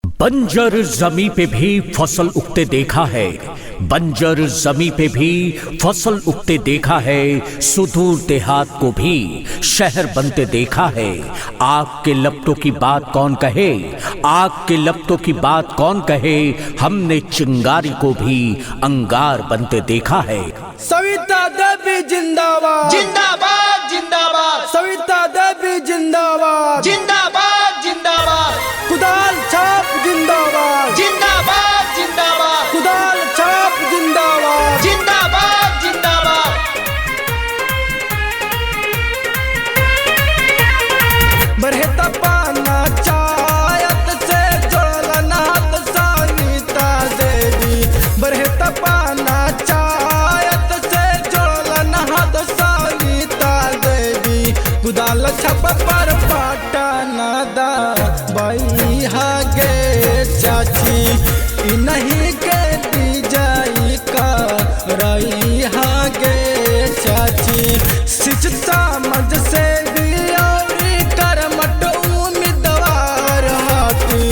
बंजर जमी पे भी फसल उगते देखा है। बंजर जमी पे भी फसल उगते देखा है। सुदूर देहात को भी शहर बनते देखा है। आग के लपटों की बात कौन कहे, आग के लपटों की बात कौन कहे। हमने चिंगारी को भी अंगार बनते देखा है। सविता देवी जिंदाबाद जिंदाबाद जिंदाबाद सविता देवी जिंदाबाद जिंदाबाद जिंदाबाद कुदाल छाप जिंदाबाद जिंदाबाद जिंदाबाद कुदाल छाप जिंदाबाद जिंदाबाद जिंदाबाद बरहता पाना चायत से जोड़न हाथ सविता देवी बरहता पाना चायत से जोड़न हाथ सविता देवी कुदाल छाप पर पाटना दा बई हागे चाची इ नहीं के दी जाई का रही हागे चाची सिच समझ से भी और करमट उम्मीदवार हाथी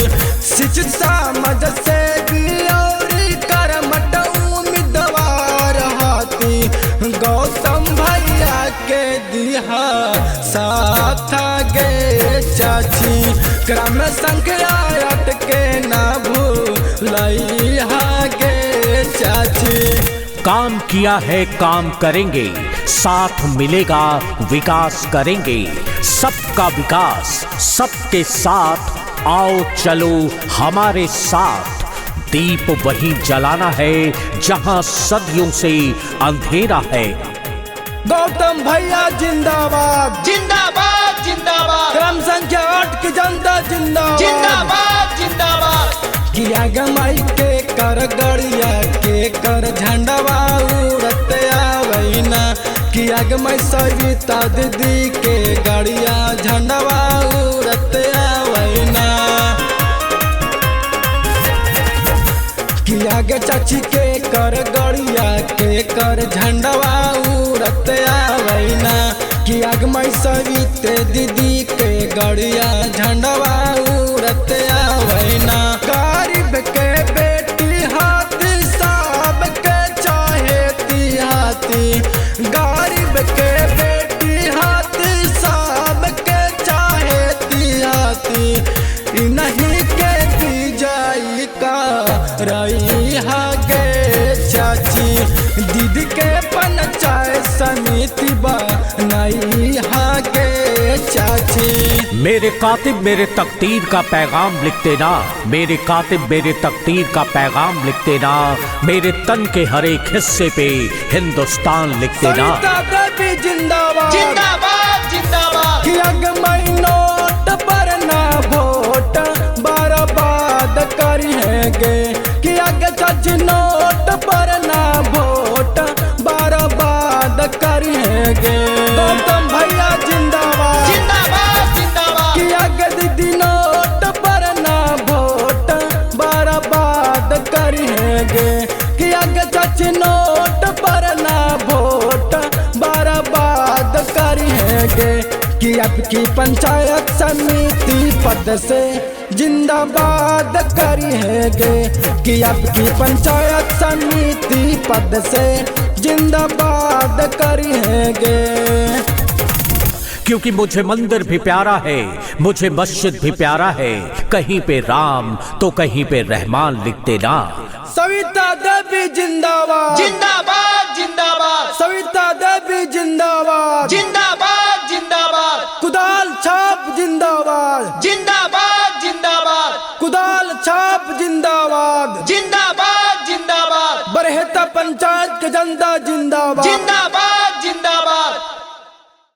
सिच समझ से भी और करमट उम्मीदवार हाथी गौतम भैया के दिहा साथ गे चाची क्रम संख्या अटके ना भूलई गे चाची। काम किया है काम करेंगे, साथ मिलेगा विकास करेंगे। सबका विकास सबके साथ, आओ चलो हमारे साथ। दीप वहीं जलाना है जहां सदियों से अंधेरा है। गौतम भैया जिंदाबाद जिंदाबाद जिंदाबाद क्रम संख्या 8 की जनता जिंदाबाद जिंदाबाद जिंदाबाद किया गमाई के कर गड़िया के कर झंडवा उड़त आवैना किया गमाई सविता दीदी के गड़िया झंडवा उड़त आवैना किया गे चाची के कर गड़िया के कर झंडवा उड़त आवैना किया गमाई सविता दीदी के गड़िया झंडवा उड़त आवैना। गरीब के बेटी हाथी सब के चाहेती हाथी गरीब के बेटी हाथी सब के चाहेती हाथी इ नहीं के दी जाई का रही हागे चाची दीदी के पंचायत समिति बनाई हागे चाची। मेरे कातिब मेरे तकदीर का पैगाम लिख देना, मेरे कातिब मेरे तकदीर का पैगाम लिख देना। मेरे तन के हर एक हिस्से पे हिंदुस्तान लिख देना। सविता देवी जिंदाबाद जिंदाबाद जिंदाबाद कि अगमई नोट पर ना वोट बर्बाद करी है गे कि अग सच नोट पर ना वोट बर्बाद करी है गे। गौतम भैया जिंदाबाद जिंदाबाद जिंदाबाद कि अग दीदी नोट पर ना वोट बर्बाद करी है गे कि अग सच नोट पर ना वोट बर्बाद करी है गे कि आपकी पंचायत समिति पद से जिंदाबाद करी है गे कि आपकी पंचायत समिति पद से जिंदाबाद करी है गे। क्योंकि मुझे मंदिर भी प्यारा है, मुझे मस्जिद भी प्यारा है। कहीं पे राम तो कहीं पे रहमान लिख देना। सविता देवी जिंदाबाद जिंदाबाद जिंदाबाद सविता देवी जिंदाबाद जिंदाबाद जिंदाबाद कुदाल छाप जिंदाबाद जिंदाबाद जिंदाबाद कुदाल छाप जिंदाबाद जिंदाबाद जिंदाबाद बरहता पंचायत के जनता जिंदाबाद जिंदाबाद